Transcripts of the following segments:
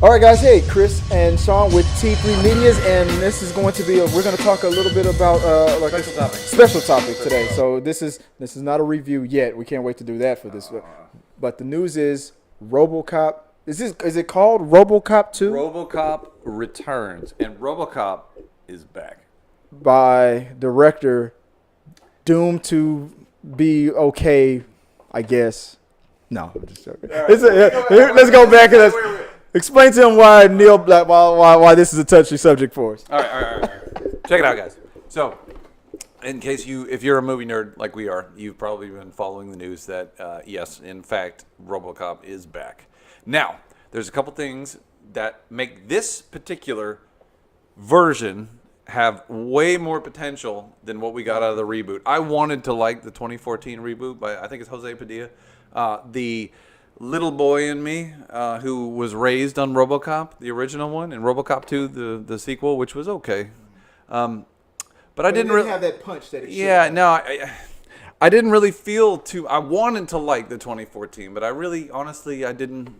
All right, guys. Hey, Chris and Sean with T3 Medias, and this is going to be we're going to talk a little bit about special topic today. So this is not a review yet. We can't wait to do that for this. But the news is Robocop. Is it called Robocop 2? Robocop returns, and Robocop is back by director doomed to be okay, I guess. No, I'm just joking. Right. Let's go back and explain to him why Neil Black, why this is a touchy subject for us. All right. Check it out, guys. So, in case if you're a movie nerd like we are, you've probably been following the news that yes, in fact, Robocop is back. Now, there's a couple things that make this particular version have way more potential than what we got out of the reboot. I wanted to like the 2014 reboot by, I think it's Jose Padilla. The little boy in me who was raised on Robocop, the original one, and Robocop 2, the sequel, which was okay. But I didn't really have that punch that it should. Yeah, no, I didn't really feel I wanted to like the 2014, but I really, honestly, I didn't.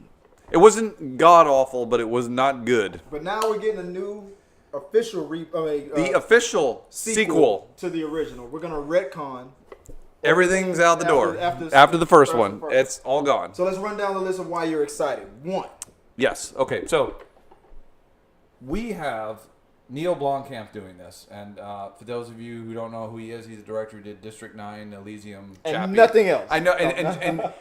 It wasn't god-awful, but it was not good. But now we're getting a new official the official sequel to the original. We're going to retcon. Everything's out the door. After the first one. It's all gone. So let's run down the list of why you're excited. 1. Yes. Okay. So we have Neil Blomkamp doing this. And for those of you who don't know who he is, he's the director who did District 9, Elysium, and Chappie. Nothing else. I know. And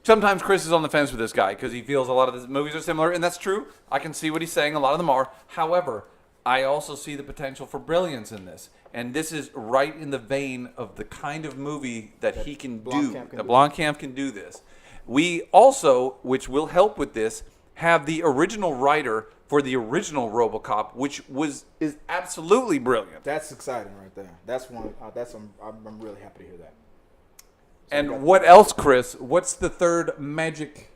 sometimes Chris is on the fence with this guy because he feels a lot of his movies are similar. And that's true. I can see what he's saying. A lot of them are. However, I also see the potential for brilliance in this. And this is right in the vein of the kind of movie that he can do. That Blomkamp can do this. We also, which will help with this, have the original writer for the original Robocop, which is absolutely brilliant. That's exciting right there. That's one. I'm really happy to hear that. So and what else, Chris? What's the third magic?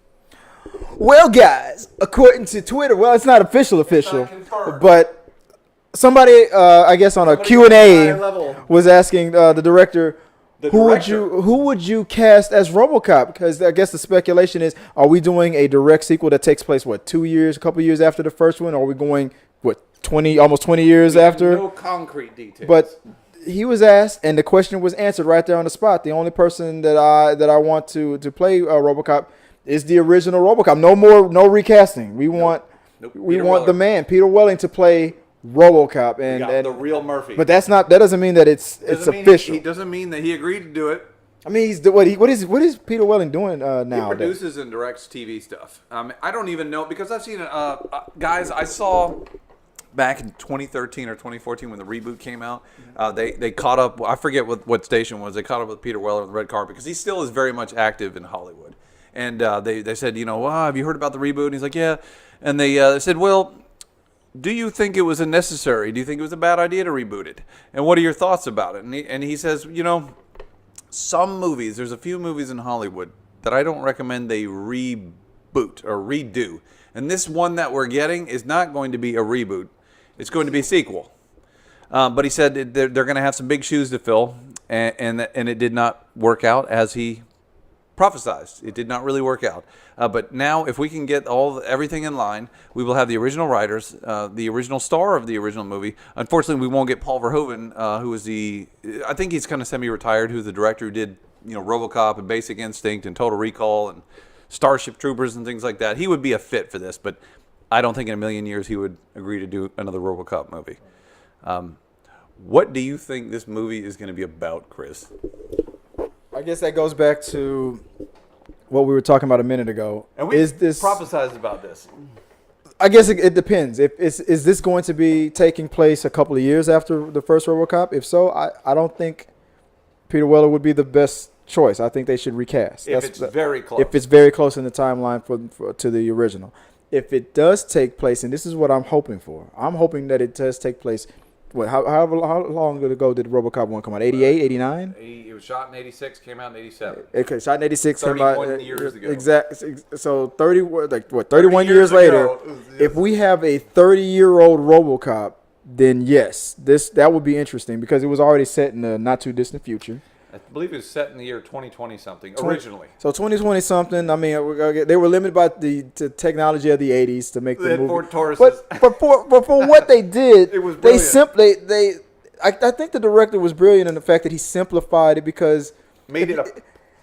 Well, guys, according to Twitter, it's not official, but somebody, I guess on a Q&A was asking the director, who would you cast as Robocop? Because I guess the speculation is, are we doing a direct sequel that takes place, a couple years after the first one? Or are we going, almost 20 years after? No concrete details. But he was asked, and the question was answered right there on the spot. The only person that I want to play Robocop is the original Robocop. No recasting. We want the man, Peter Welling, to play Robocop and the real Murphy. But that doesn't mean that it's official. He doesn't mean that he agreed to do it. I mean, what is Peter Welling doing now? He produces and directs TV stuff. I don't even know because I've seen guys. I saw back in 2013 or 2014 when the reboot came out. They caught up. I forget what station it was. They caught up with Peter Weller on the red carpet because he still is very much active in Hollywood. And they said, have you heard about the reboot? And he's like, yeah. And they said, well, do you think it was unnecessary? Do you think it was a bad idea to reboot it? And what are your thoughts about it? And he says, some movies, there's a few movies in Hollywood that I don't recommend they reboot or redo. And this one that we're getting is not going to be a reboot. It's going to be a sequel. But he said they're going to have some big shoes to fill, and it did not work out as he prophesized. It did not really work out. But now, if we can get everything in line, we will have the original writers, the original star of the original movie. Unfortunately, we won't get Paul Verhoeven, who is I think he's kind of semi-retired, who's the director who did, RoboCop and Basic Instinct and Total Recall and Starship Troopers and things like that. He would be a fit for this, but I don't think in a million years he would agree to do another RoboCop movie. What do you think this movie is going to be about, Chris? I guess that goes back to what we were talking about a minute ago. And we prophesized about this. I guess it depends. Is this going to be taking place a couple of years after the first RoboCop? If so, I don't think Peter Weller would be the best choice. I think they should recast. If it's very close. If it's very close in the timeline to the original. If it does take place, and this is what I'm hoping for. I'm hoping that it does take place. How long ago did RoboCop 1 come out? 88, 89? It was shot in 86, came out in 87. Okay, shot in 86, 31 years ago. Exactly. So 31 years later, if we have a 30-year-old RoboCop, then yes, that would be interesting because it was already set in the not too distant future. I believe it was set in the year 2020 something originally. So 2020 something. I mean, they were limited by the technology of the 80s to make the movie. Ford Tauruses. But for what they did, it was brilliant. I think the director was brilliant in the fact that he simplified it because made it a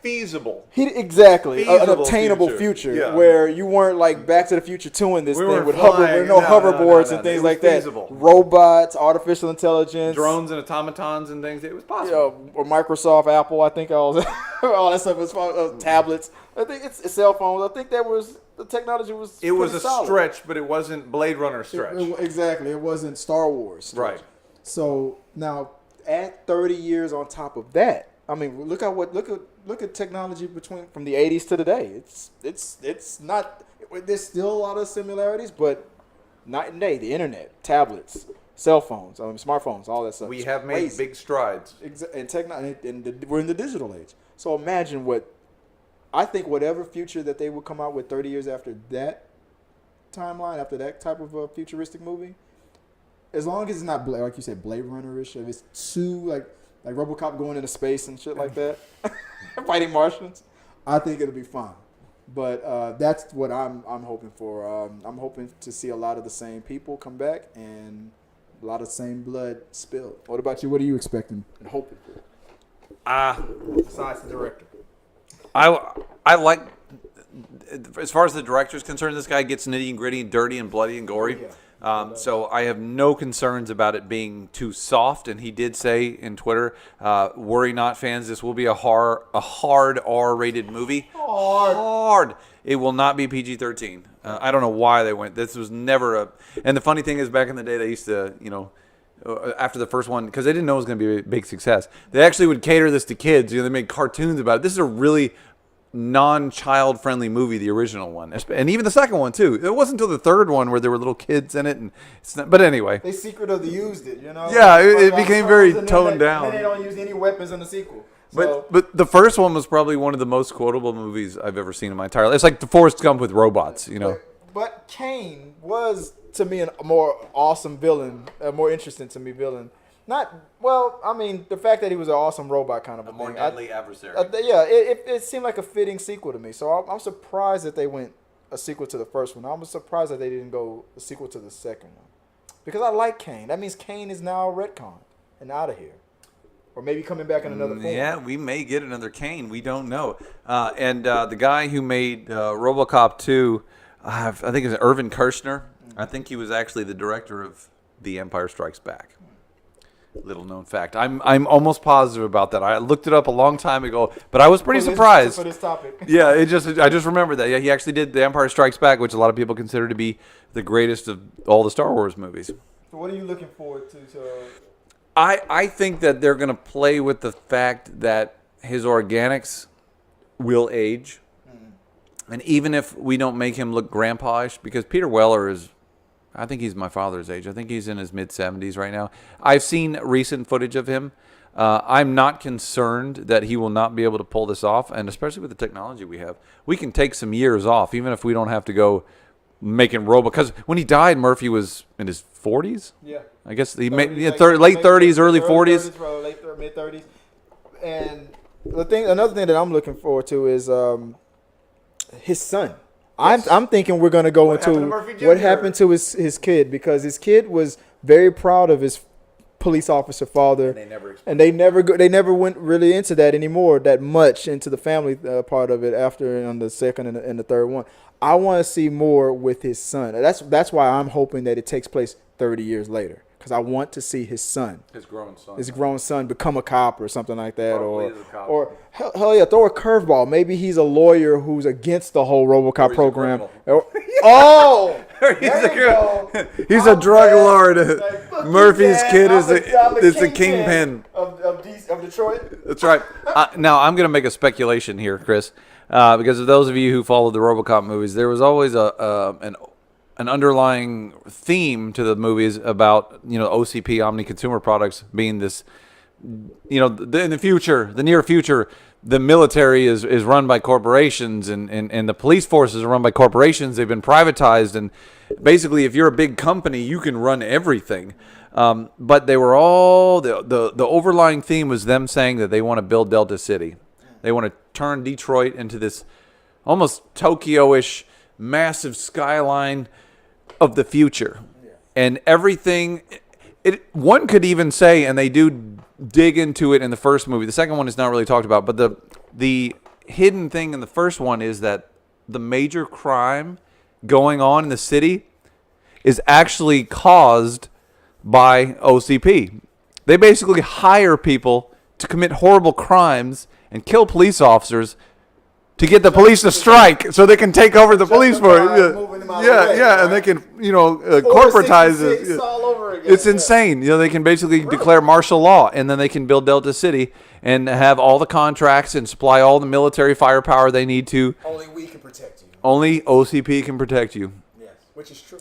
feasible. An obtainable future where you weren't like Back to the Future 2 in this thing with hoverboards and things like feasible. That. Robots, artificial intelligence, drones and automatons and things. It was possible. Or Microsoft, Apple. I think all that stuff was tablets. I think it's cell phones. I think the technology was. It was a solid. stretch, but it wasn't Blade Runner stretch. Exactly, it wasn't Star Wars stretch. Right. So now add 30 years on top of that. I mean, look at technology from the 80s to today. It's not. There's still a lot of similarities, but night and day. The internet, tablets, cell phones, smartphones, all that stuff. We have made big strides. And we're in the digital age. So imagine whatever future that they would come out with 30 years after that timeline, after that type of a futuristic movie, as long as it's not like you said, Blade Runner-ish, if it's too like Robocop going into space and shit like that, fighting Martians, I think it'll be fine. But that's what I'm hoping for. I'm hoping to see a lot of the same people come back and a lot of the same blood spilled. What about you? What are you expecting and hoping for? Besides the director, I like, as far as the director is concerned, this guy gets nitty and gritty, dirty and bloody and gory. Yeah. So I have no concerns about it being too soft. And he did say in Twitter, "Worry not, fans. This will be a hard R-rated movie. Hard. It will not be PG-13. I don't know why they went. This was never a. And the funny thing is, back in the day, they used to, after the first one, because they didn't know it was going to be a big success, they actually would cater this to kids. They made cartoons about it. This is a really non-child friendly movie, the original one, and even the second one too. It wasn't until the third one where there were little kids in it, and it's not, but anyway, they secretly used it, Yeah, it became very toned down. And they don't use any weapons in the sequel. So. But the first one was probably one of the most quotable movies I've ever seen in my entire life. It's like the Forrest Gump with robots, But Kane was to me a more awesome villain, a more interesting to me villain. The fact that he was an awesome robot kind of a more thing. deadly adversary. It seemed like a fitting sequel to me. So I'm surprised that they went a sequel to the first one. I'm surprised that they didn't go a sequel to the second one. Because I like Kane. That means Kane is now retconned and out of here. Or maybe coming back in another form. Yeah, we may get another Kane. We don't know. And the guy who made Robocop 2, I think it's Irvin Kershner. Mm-hmm. I think he was actually the director of The Empire Strikes Back. Little known fact. I'm almost positive about that. I looked it up a long time ago, but I was pretty surprised. For this topic. Yeah, I just remembered that. Yeah, he actually did The Empire Strikes Back, which a lot of people consider to be the greatest of all the Star Wars movies. So what are you looking forward to? I think that they're going to play with the fact that his organics will age. Mm-hmm. And even if we don't make him look grandpa-ish, because Peter Weller is, I think he's my father's age. I think he's in his mid-70s right now. I've seen recent footage of him. I'm not concerned that he will not be able to pull this off, and especially with the technology we have. We can take some years off, even if we don't have to go making robot. Because when he died, Murphy was in his 40s? Yeah. I guess he made late 30s, early 40s. Mid-30s. And another thing that I'm looking forward to is his son. Yes. I'm thinking we're going to go into what happened to his kid, because his kid was very proud of his police officer father, and they never went really into that anymore, that much into the family part of it after on the second and the third one. I want to see more with his son. That's why I'm hoping that it takes place 30 years later, because I want to see his grown son become a cop or something like that. Or hell yeah, throw a curveball. Maybe he's a lawyer who's against the whole Robocop program. He's a drug lord. Murphy's kid is a kingpin of Detroit. That's right. Now I'm going to make a speculation here, Chris, because of those of you who followed the Robocop movies, there was always an underlying theme to the movies about, OCP, omni consumer products, being this, in the future, the near future, the military is run by corporations and the police forces are run by corporations. They've been privatized, and basically if you're a big company, you can run everything. But they were all, the overlying theme was them saying that they want to build Delta City. They want to turn Detroit into this almost Tokyo-ish massive skyline of the future. And everything, one could even say, and they do dig into it in the first movie. The second one is not really talked about, but the hidden thing in the first one is that the major crime going on in the city is actually caused by OCP. They basically hire people to commit horrible crimes and kill police officers to get the police to strike so they can take over the police force. Yeah, and they can, corporatize it. All over again. It's insane. They can basically declare martial law, and then they can build Delta City and have all the contracts and supply all the military firepower they need to. Only we can protect you. Only OCP can protect you. Yes, which is true.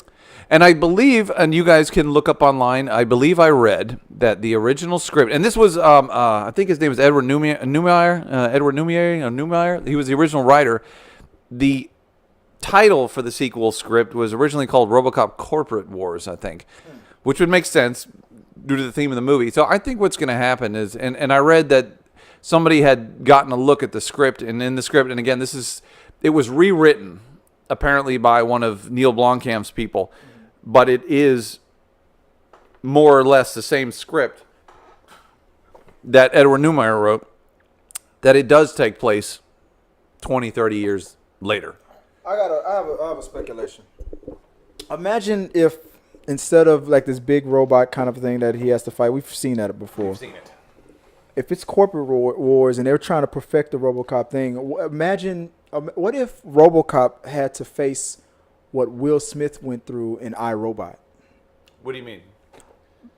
And I believe, and you guys can look up online, I believe I read that the original script, and this was, I think his name was Edward Newmeyer. He was the original writer. The title for the sequel script was originally called Robocop Corporate Wars, I think, which would make sense due to the theme of the movie. So I think what's going to happen is, and I read that somebody had gotten a look at the script, and in the script, and again, it was rewritten apparently by one of Neil Blomkamp's people. But it is more or less the same script that Edward Newmeyer wrote, that it does take place 20, 30 years later. I have a speculation. Imagine if instead of like this big robot kind of thing that he has to fight, we've seen that before. We've seen it. If it's corporate wars and they're trying to perfect the Robocop thing, imagine what if Robocop had to face what Will Smith went through in iRobot. What do you mean?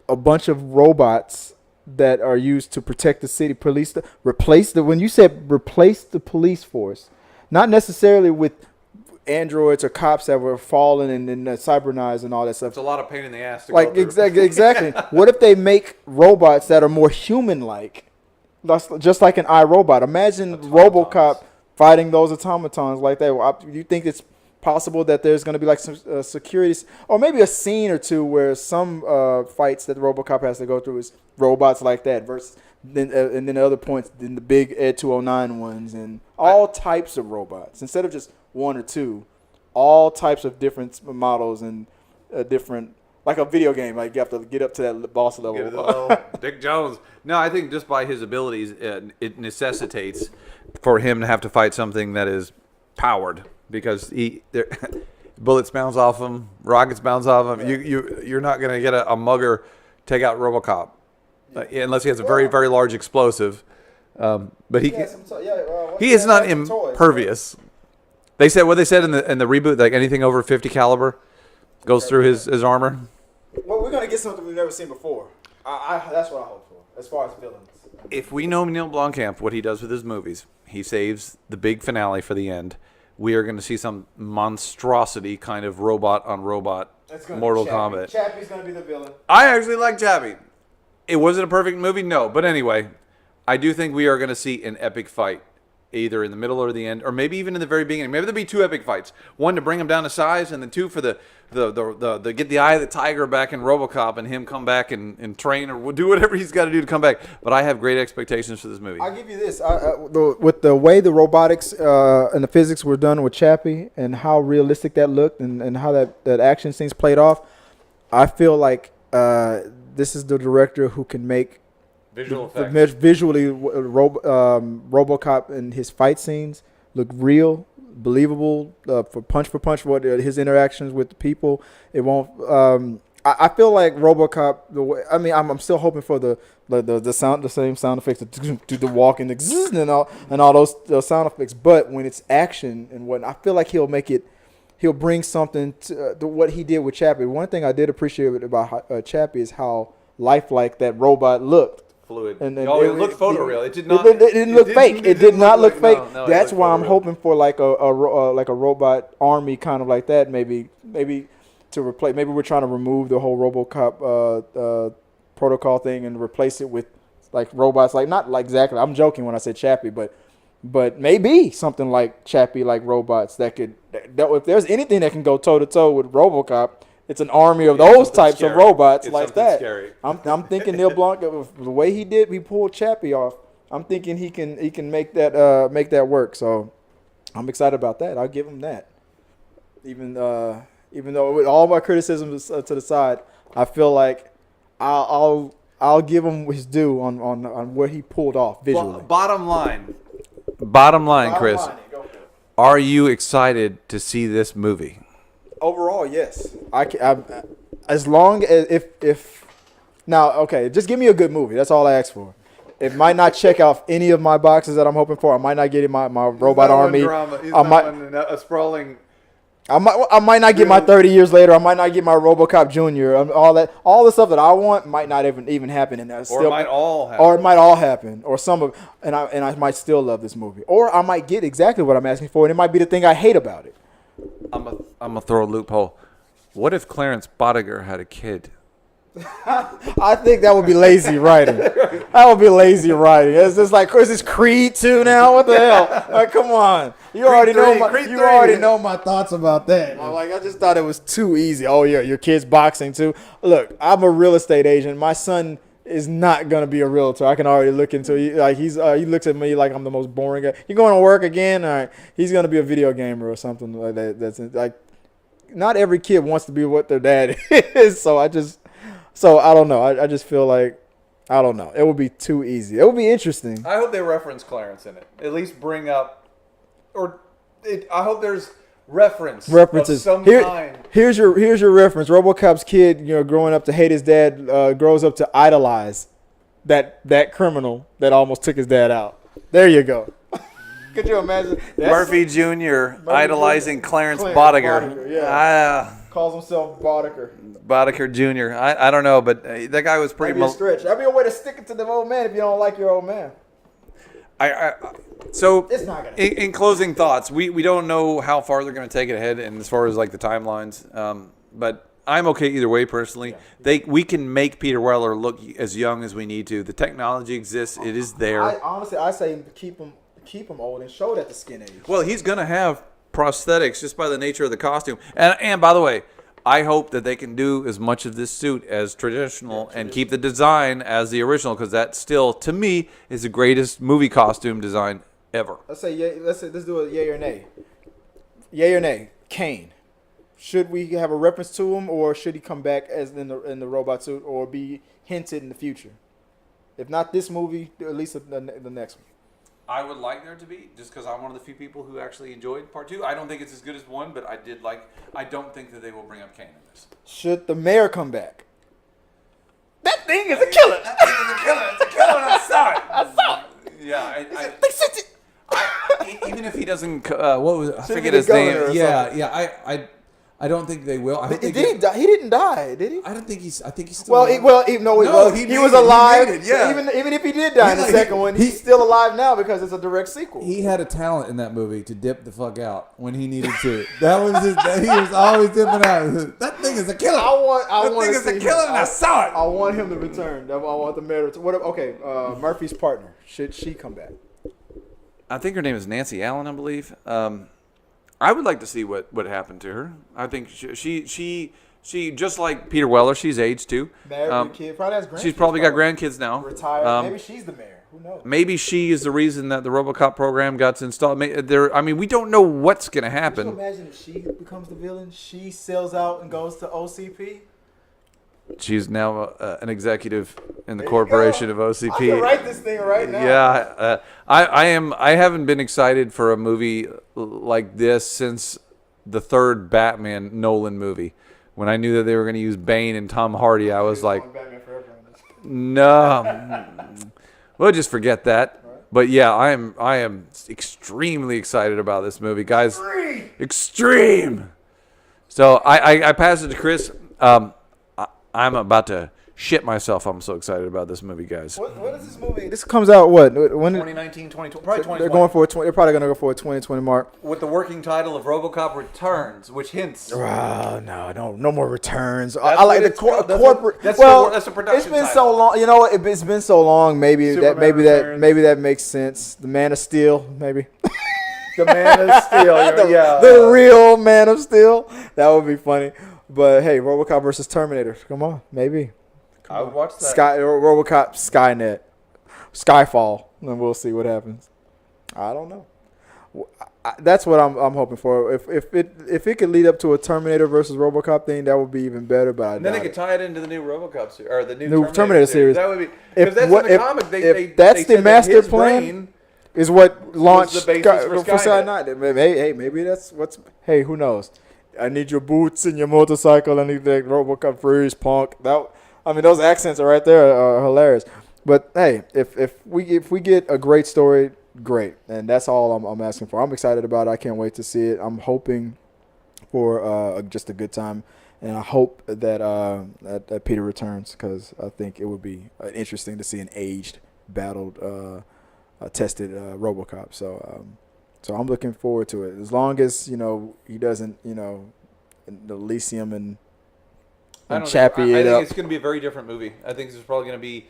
A bunch of robots that are used to protect the city, when you said replace the police force, not necessarily with androids or cops that were fallen and cybernized and all that stuff. It's a lot of pain in the ass to go through. Exactly. What if they make robots that are more human-like, just like an iRobot? Imagine Robocop fighting those automatons like that. You think it's possible that there's going to be like some security, or maybe a scene or two where some fights that Robocop has to go through is robots like that versus and then other points in the big Ed 209 ones and all types of robots instead of just one or two, all types of different models and different, like a video game, like you have to get up to that boss level. Dick Jones. No, I think just by his abilities, it necessitates for him to have to fight something that is powered. Because bullets bounce off him, rockets bounce off him. You're not going to get a mugger take out Robocop unless he has a very, very large explosive. But he is not impervious. They said what they said in the reboot, like anything over 50 caliber goes through his armor. Well, we're going to get something we've never seen before. That's what I hope for as far as villains. If we know Neil Blomkamp, what he does with his movies, he saves the big finale for the end. We are going to see some monstrosity kind of robot on robot Mortal Kombat. Chappie's going to be the villain. I actually like Chappie. It wasn't a perfect movie, no. But anyway, I do think we are going to see an epic fight, either in the middle or the end, or maybe even in the very beginning. Maybe there'll be two epic fights. One to bring him down to size, and then two for the get the eye of the tiger back in Robocop and him come back and train or do whatever he's got to do to come back. But I have great expectations for this movie. I'll give you this. With the way the robotics and the physics were done with Chappie and how realistic that looked and how that action scenes played off, I feel like this is the director who can make visual effects. Visually, Robocop and his fight scenes look real, believable. For punch, what his interactions with the people, it won't. I feel like Robocop. I'm still hoping for the sound, the same sound effects, to the walk and the and all those sound effects. But when it's action and what, I feel like he'll bring something to what he did with Chappie. One thing I did appreciate about Chappie is how lifelike that robot looked. Fluid. And it looked photoreal. It did not. It didn't look fake. It did not look fake. No, that's why I'm hoping for like a robot army kind of like that. Maybe to replace. Maybe we're trying to remove the whole RoboCop protocol thing and replace it with like robots. Like not like exactly. I'm joking when I said Chappie, but But maybe something like Chappie, like robots that could. That if there's anything that can go toe to toe with RoboCop, it's an army of those types of robots like that. Scary. I'm thinking Neil Blanc, the way he pulled Chappie off. I'm thinking he can make that work. So I'm excited about that. I'll give him that. Even though with all my criticisms to the side, I feel like I'll give him his due on what he pulled off visually. Bottom line, Chris. Go for it. Are you excited to see this movie? Overall, yes. As long as if now, okay, just give me a good movie. That's all I ask for. It might not check off any of my boxes that I'm hoping for. I might not get in my robot army. A sprawling. I might not get my 30 years later. I might not get my RoboCop Jr. All the stuff that I want might not even happen, and Or it might all happen. Or it might all happen, or some of, and I might still love this movie, or I might get exactly what I'm asking for, and it might be the thing I hate about it. I'm gonna throw a loophole. What if Clarence Bodiger had a kid? I think that would be lazy writing. That would be lazy writing. It's just like, is this Creed 2 now? What the hell? Like, come on. You already know my thoughts about that. Like, I just thought it was too easy. Oh yeah, your kid's boxing too. Look, I'm a real estate agent. My son is not gonna be a realtor. I can already look into it. Like he looks at me like I'm the most boring guy. You going to work again? All right. He's gonna be a video gamer or something like that. That's like, not every kid wants to be what their dad is. So I don't know. I just feel like, I don't know. It would be too easy. It would be interesting. I hope they reference Clarence in it. At least bring up, I hope there's references of some kind. Here's your reference. RoboCop's kid, growing up to hate his dad, grows up to idolize that criminal that almost took his dad out. There you go. Could you imagine? Murphy Jr. idolizing Clarence Bodiger. Yeah. Calls himself Bodiger. Bodiger Jr. I don't know, but that guy was pretty much. That'd be a way to stick it to the old man if you don't like your old man. So it's not gonna in closing thoughts, we don't know how far they're going to take it ahead, and as far as like the timelines, but I'm okay either way personally. Yeah. We can make Peter Weller look as young as we need to. The technology exists; it is there. I say keep him old and show that the skin age. Well, he's going to have prosthetics just by the nature of the costume, and by the way, I hope that they can do as much of this suit as traditional and keep the design as the original, because that still, to me, is the greatest movie costume design ever. Let's do a yay or nay. Yay or nay, Kane. Should we have a reference to him, or should he come back as in the robot suit, or be hinted in the future? If not this movie, at least the next one. I would like there to be, just because I'm one of the few people who actually enjoyed part 2. I don't think it's as good as 1, but I don't think that they will bring up Kane in this. Should the mayor come back? That thing is a killer. That thing is a killer. It's a killer, and I saw it. I saw it. Yeah, even if he doesn't, what was it? I forget his name. Yeah, I don't think they will. He didn't die, did he? I don't think he's. I think he's still. Alive. He was alive. Yeah. Even if he did die in the second one, he's still alive now because it's a direct sequel. He had a talent in that movie to dip the fuck out when he needed to. That was he was always dipping out. That thing is a killer. That thing is a killer, and I saw it. I want him to return. I want the mayor to. Okay, Murphy's partner. Should she come back? I think her name is Nancy Allen, I believe. I would like to see what happened to her. I think she just like Peter Weller, she's aged too. Married, kid, probably has grandkids. She's probably got grandkids now. Retired. Maybe she's the mayor. Who knows? Maybe she is the reason that the Robocop program got installed. We don't know what's going to happen. Can you imagine if she becomes the villain? She sells out and goes to OCP. She's now an executive in the corporation of OCP. I can write this thing right now. Yeah, I haven't been excited for a movie like this since the third Batman Nolan movie. When I knew that they were going to use Bane and Tom Hardy, I was like, no. We'll just forget that. But yeah, I am extremely excited about this movie, guys. Extreme. So I pass it to Chris. I'm about to shit myself. I'm so excited about this movie, guys. What is this movie? This comes out when? 2019, 2020, probably 2020. They're going for a 20. They're probably gonna go for a 2020 mark. With the working title of RoboCop Returns, which hints. No more returns. That's I like what the it's called. corporate. That's the production It's been title. so long. You know what? It's been so long. Maybe Superman Returns. maybe that makes sense. The Man of Steel, maybe. The Man of Steel. The real Man of Steel. That would be funny. But hey, RoboCop versus Terminator. Come on, maybe. I would watch that. RoboCop Skynet, Skyfall, and we'll see what happens. I don't know. That's what I'm hoping for. If it could lead up to a Terminator versus RoboCop thing, that would be even better. But And then they could tie it into the new RoboCop series or the new Terminator series. That would be because that's in the comic. If that's the master plan, is what launched the basis for Skynet. Maybe that's what's. Hey, who knows? I need your boots and your motorcycle. I need the RoboCop freeze punk. Those accents are right there are hilarious. But hey, if we get a great story, great, and that's all I'm asking for. I'm excited about it. I can't wait to see it. I'm hoping for just a good time, and I hope that Peter returns because I think it would be interesting to see an aged, battled, tested RoboCop. So I'm looking forward to it. As long as he doesn't the Elysium and Chappie I it think up. it's going to be a very different movie. I think this is probably going to be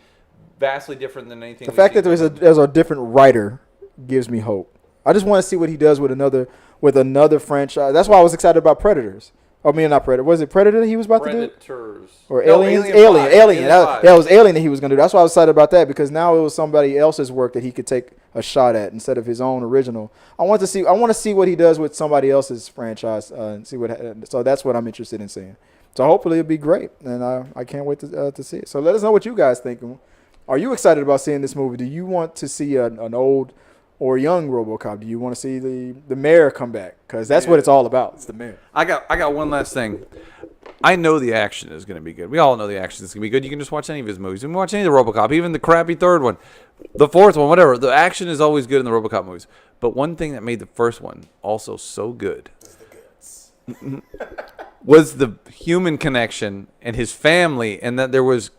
vastly different than anything. The fact that there's a different writer gives me hope. I just want to see what he does with another franchise. That's why I was excited about Predators. I mean, not Predator. Was it Predator he was about to do? Predators. Or No, Aliens? Alien 5. Alien. Alien That was Alien that he was going to do. That's why I was excited about that because now it was somebody else's work that he could take a shot at instead of his own original. I want to see what he does with somebody else's franchise and see what. So that's what I'm interested in seeing. So hopefully it'll be great, and I can't wait to see it. So let us know what you guys think. Are you excited about seeing this movie? Do you want to see an old or young RoboCop? Do you want to see the mayor come back? Because that's what it's all about. It's the mayor. I got one last thing. I know the action is going to be good. We all know the action is going to be good. You can just watch any of his movies. You can watch any of the RoboCop, even the crappy third one, the fourth one, whatever. The action is always good in the RoboCop movies. But one thing that made the first one also so good was the human connection and his family, and that there was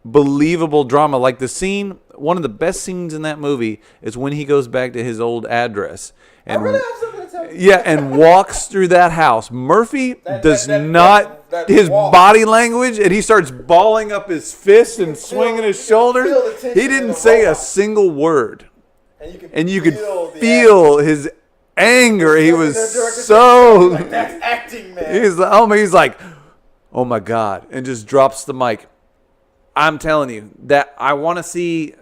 believable drama. Like the scene, one of the best scenes in that movie is when he goes back to his old address and and walks through that house. Murphy does not his body language, and he starts balling up his fists and swinging his shoulders. He didn't say a single word, and you could feel his anger. He was so That's acting, man. he's like, oh my God, and just drops the mic. I'm telling you that I want to see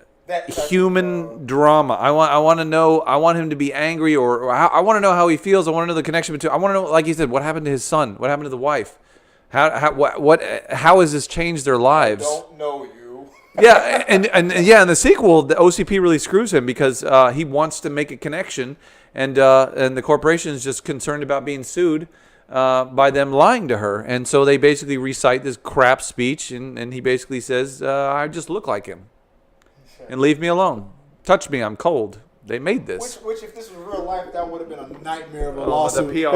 human drama. I want to know. I want him to be angry, or I want to know how he feels. I want to know the connection between. I want to know, like you said, what happened to his son? What happened to the wife? How has this changed their lives? I don't know you. Yeah, and in the sequel, the OCP really screws him because he wants to make a connection, and the corporation is just concerned about being sued by them lying to her, and so they basically recite this crap speech, and he basically says, "I just look like him, and leave me alone. Touch me, I'm cold." They made this. Which, if this was real life, that would have been a nightmare of a the lawsuit. PR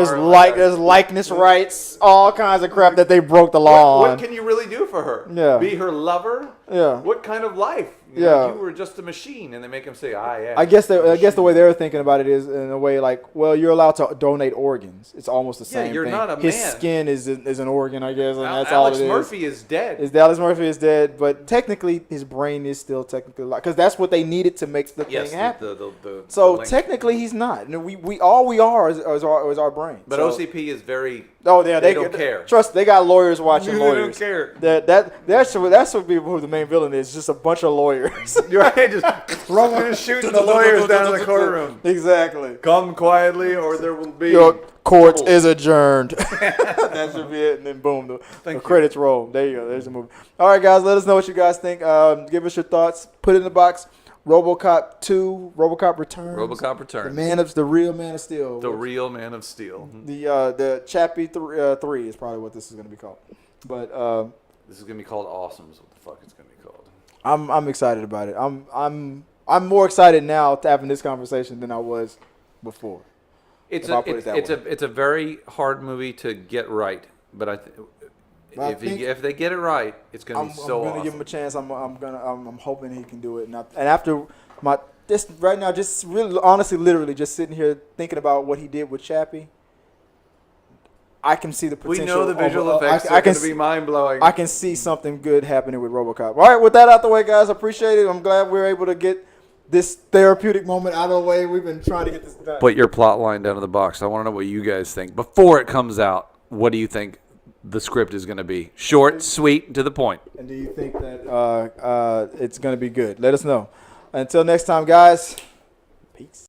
There's likeness rights, all kinds of crap that they broke the law on. What can you really do for her? Yeah. Be her lover? Yeah. What kind of life? Yeah. You were just a machine, and they make him say, "I am." I guess the way they were thinking about it is in a way like, well, you're allowed to donate organs. It's almost the same you're thing. not a His man. skin is an organ, I guess, and that's Alex all it is. Murphy is dead. Alex Murphy is dead, but technically his brain is still technically alive because that's what they needed to make the thing happen. So technically he's not. And we are is our brain. But so, OCP is very. Oh yeah, they don't care. Trust, they got lawyers watching They lawyers. don't care. That's what people who the main villain is. Just a bunch of lawyers. Right, just rolling and shooting the lawyers down in the courtroom. Exactly. Come quietly, or there will be. Your court is adjourned. That should be it, and then boom, the credits roll. There you go. There's the movie. All right, guys, let us know what you guys think. Give us your thoughts. Put it in the box. RoboCop 2, RoboCop Returns. RoboCop Returns. The real Man of Steel. The real Man of Steel. The Chappie 3 is probably what this is going to be called. But this is gonna be called Awesome. Is what the fuck it's gonna be called. I'm excited about it. I'm more excited now to having this conversation than I was before. It's a very hard movie to get right, but If they get it right, it's gonna be so I'm awesome. gonna give him a chance. I'm hoping he can do it. And after this right now, just really honestly, literally, just sitting here thinking about what he did with Chappie. I can see the potential. We know the visual effects are going to be mind-blowing. I can see something good happening with Robocop. All right, with that out the way, guys, I appreciate it. I'm glad we're able to get this therapeutic moment out of the way. We've been trying to get this done. Put your plot line down in the box. I want to know what you guys think. Before it comes out, what do you think the script is going to be? Short, sweet, to the point. And do you think that it's going to be good? Let us know. Until next time, guys, peace.